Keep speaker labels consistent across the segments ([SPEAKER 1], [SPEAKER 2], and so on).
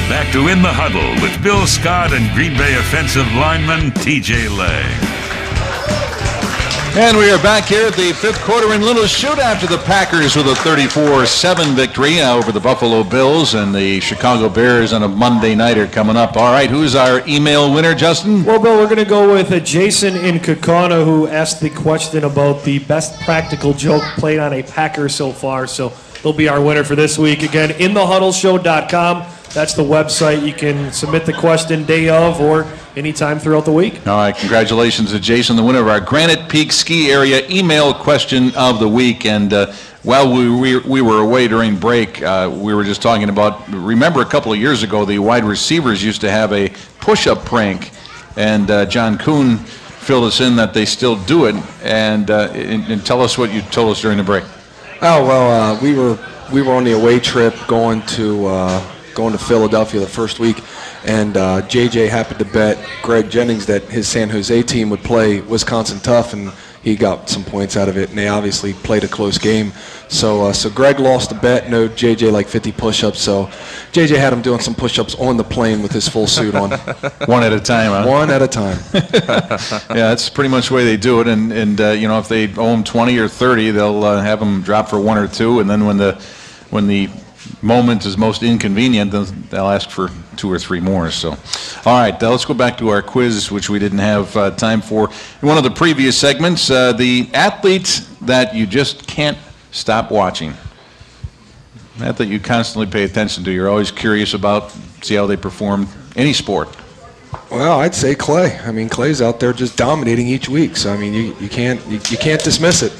[SPEAKER 1] back to In the Huddle with Bill Scott and Green Bay offensive lineman T.J. Lang.
[SPEAKER 2] And we are back here at the fifth quarter in Little Chute after the Packers with a 34-7 victory over the Buffalo Bills, and the Chicago Bears on a Monday night are coming up. All right, who's our email winner, Justin?
[SPEAKER 3] Well, Bill, we're going to go with Jason in Kaukauna, who asked the question about the best practical joke played on a Packer so far. So he'll be our winner for this week. Again, inthehuddleshow.com. That's the website. You can submit the question day of or anytime throughout the week.
[SPEAKER 2] All right, congratulations to Jason, the winner of our Granite Peak Ski Area email question of the week. And while we were away during break, we were just talking about, remember a couple of years ago, the wide receivers used to have a push-up prank, and John Kuhn filled us in that they still do it. And tell us what you told us during the break.
[SPEAKER 4] Oh, well, we were on the away trip going to Philadelphia the first week, and JJ happened to bet Greg Jennings that his San Jose team would play Wisconsin tough, and he got some points out of it, and they obviously played a close game. So Greg lost the bet, no JJ like 50 push-ups, so JJ had him doing some push-ups on the plane with his full suit on.
[SPEAKER 2] One at a time, huh?
[SPEAKER 4] One at a time.
[SPEAKER 2] Yeah, that's pretty much the way they do it, and you know, if they owe him 20 or 30, they'll have him drop for one or two, and then when the moment is most inconvenient, then they'll ask for 2 or 3 more. So, all right, let's go back to our quiz, which we didn't have time for in one of the previous segments. The athlete that you just can't stop watching, an athlete you constantly pay attention to, you're always curious about, see how they perform, any sport.
[SPEAKER 4] Well, I'd say Clay. I mean, Clay's out there just dominating each week. So I mean, you can't dismiss it.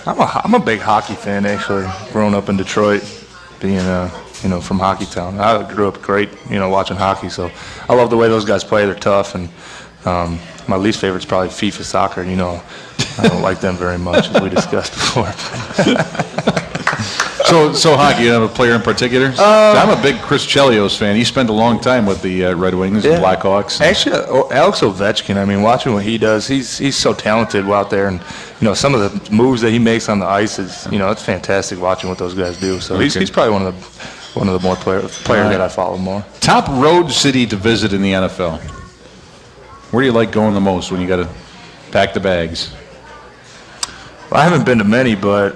[SPEAKER 5] I'm a big hockey fan, actually. Growing up in Detroit, being from Hockey Town, I grew up great, watching hockey. So I love the way those guys play. They're tough, and my least favorite is probably FIFA soccer. I don't like them very much, as we discussed before.
[SPEAKER 2] So hockey, you have a player in particular? I'm a big Chris Chelios fan. He spent a long time with the Red Wings and Blackhawks.
[SPEAKER 5] Actually, Alex Ovechkin, I mean, watching what he does, he's so talented out there, and some of the moves that he makes on the ice is, it's fantastic watching what those guys do. So he's probably one of the more players that I follow more. Top
[SPEAKER 2] road city to visit in the NFL. Where do you like going the most when you got to pack the bags?
[SPEAKER 5] Well, I haven't been to many, but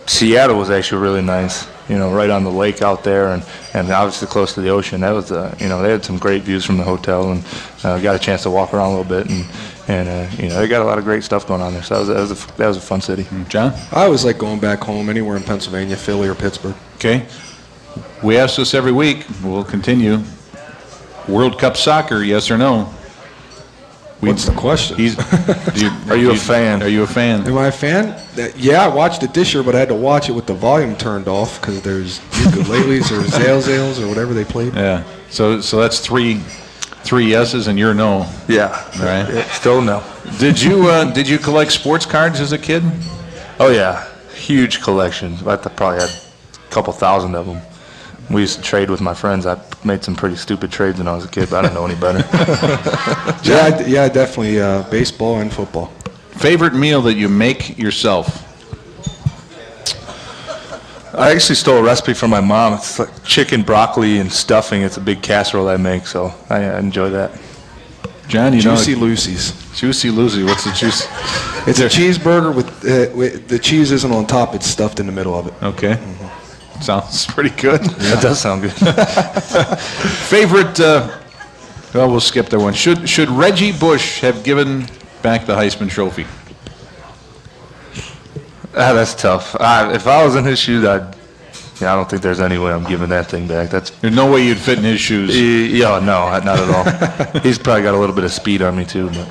[SPEAKER 5] Seattle was actually really nice. Right on the lake out there, and obviously close to the ocean. That was, they had some great views from the hotel, and got a chance to walk around a little bit, and they got a lot of great stuff going on there. So that was a fun city.
[SPEAKER 2] John?
[SPEAKER 4] I always like going back home, anywhere in Pennsylvania, Philly or Pittsburgh.
[SPEAKER 2] Okay. We ask this every week. We'll continue. World Cup soccer, yes or no?
[SPEAKER 4] What's the question?
[SPEAKER 5] Are you a fan?
[SPEAKER 2] Are you a fan?
[SPEAKER 4] Am I a fan? Yeah, I watched it this year, but I had to watch it with the volume turned off because there's ukuleles or zales or whatever they played.
[SPEAKER 2] Yeah. So that's three yeses and you're no.
[SPEAKER 5] Yeah.
[SPEAKER 2] Right.
[SPEAKER 5] Still no.
[SPEAKER 2] Did you collect sports cards as a kid?
[SPEAKER 5] Oh yeah, huge collection. I probably had a couple thousand of them. We used to trade with my friends. I made some pretty stupid trades when I was a kid, but I didn't know any better.
[SPEAKER 4] Yeah, definitely baseball and football.
[SPEAKER 2] Favorite meal that you make yourself?
[SPEAKER 5] I actually stole a recipe from my mom. It's like chicken, broccoli, and stuffing. It's a big casserole I make, so I enjoy that.
[SPEAKER 2] John,
[SPEAKER 4] Juicy Lucy's.
[SPEAKER 2] Juicy Lucy. What's the juice?
[SPEAKER 4] It's a cheeseburger with the cheese isn't on top. It's stuffed in the middle of it.
[SPEAKER 2] Okay. Mm-hmm. Sounds pretty good.
[SPEAKER 5] Yeah. That does sound good.
[SPEAKER 2] Favorite, well, we'll skip that one. Should Reggie Bush have given back the Heisman Trophy?
[SPEAKER 5] That's tough. If I was in his shoes, I don't think there's any way I'm giving that thing back.
[SPEAKER 2] There's no way you'd fit in his shoes.
[SPEAKER 5] Yeah, no, not at all. He's probably got a little bit of speed on me too, but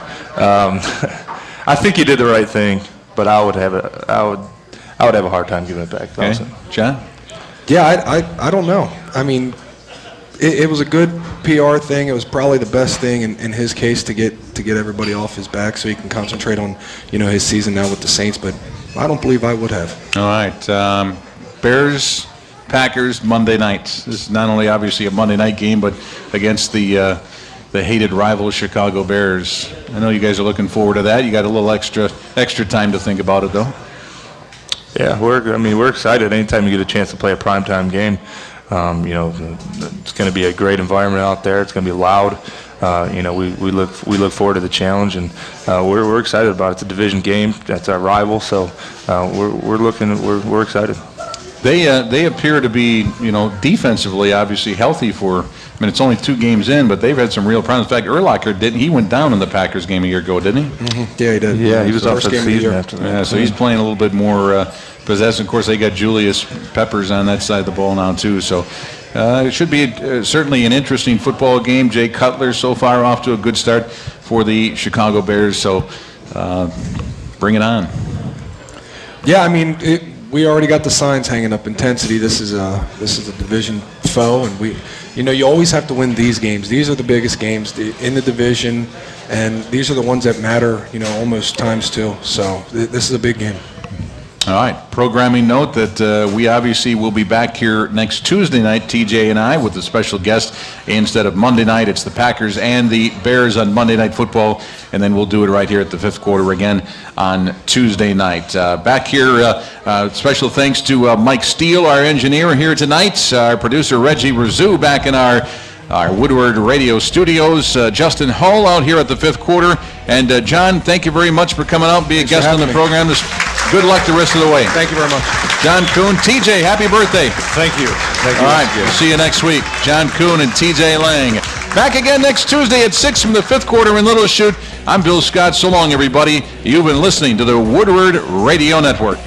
[SPEAKER 5] I think he did the right thing. But I would have a hard time giving it back.
[SPEAKER 2] Okay. John?
[SPEAKER 4] Yeah, I don't know. I mean, it was a good PR thing. It was probably the best thing in his case to get everybody off his back so he can concentrate on his season now with the Saints. But I don't believe I would have.
[SPEAKER 2] All right, Bears, Packers, Monday night. This is not only obviously a Monday night game, but against the hated rival Chicago Bears. I know you guys are looking forward to that. You got a little extra time to think about it, though.
[SPEAKER 5] Yeah, we're excited. Anytime you get a chance to play a primetime game, it's going to be a great environment out there. It's going to be loud. We look forward to the challenge, and we're excited about it. It's a division game. That's our rival, so we're excited.
[SPEAKER 2] They appear to be, defensively obviously healthy for. I mean, it's only 2 games in, but they've had some real problems. In fact, Urlacher he went down in the Packers game a year ago, didn't he?
[SPEAKER 4] Mm-hmm. Yeah, he did.
[SPEAKER 5] Yeah, he was off
[SPEAKER 4] first
[SPEAKER 5] the
[SPEAKER 4] game of the
[SPEAKER 5] season
[SPEAKER 4] year.
[SPEAKER 5] after that.
[SPEAKER 2] Yeah, so he's playing a little bit more possessed. Of course, they got Julius Peppers on that side of the ball now too. So it should be certainly an interesting football game. Jay Cutler so far off to a good start for the Chicago Bears. So bring it on.
[SPEAKER 4] Yeah, I mean, we already got the signs hanging up. Intensity. This is a division foe, and you always have to win these games. These are the biggest games in the division, and these are the ones that matter. Almost times 2. So this is a big game.
[SPEAKER 2] All right. Programming note that we obviously will be back here next Tuesday night, TJ and I, with a special guest. Instead of Monday night, it's the Packers and the Bears on Monday Night Football, and then we'll do it right here at the 5th quarter again on Tuesday night. Back here, special thanks to Mike Steele, our engineer here tonight, our producer Reggie Rizou back in our Woodward radio studios, Justin Hull out here at the 5th quarter, and John, thank you very much for coming out, be a guest on the program. Good luck the rest of the way.
[SPEAKER 4] Thank you very much.
[SPEAKER 2] John Kuhn, TJ, happy birthday.
[SPEAKER 3] Thank you.
[SPEAKER 2] All right, we'll see you next week. John Kuhn and TJ Lang. Back again next Tuesday at 6 from the 5th quarter in Little Chute. I'm Bill Scott. So long, everybody. You've been listening to the Woodward Radio Network.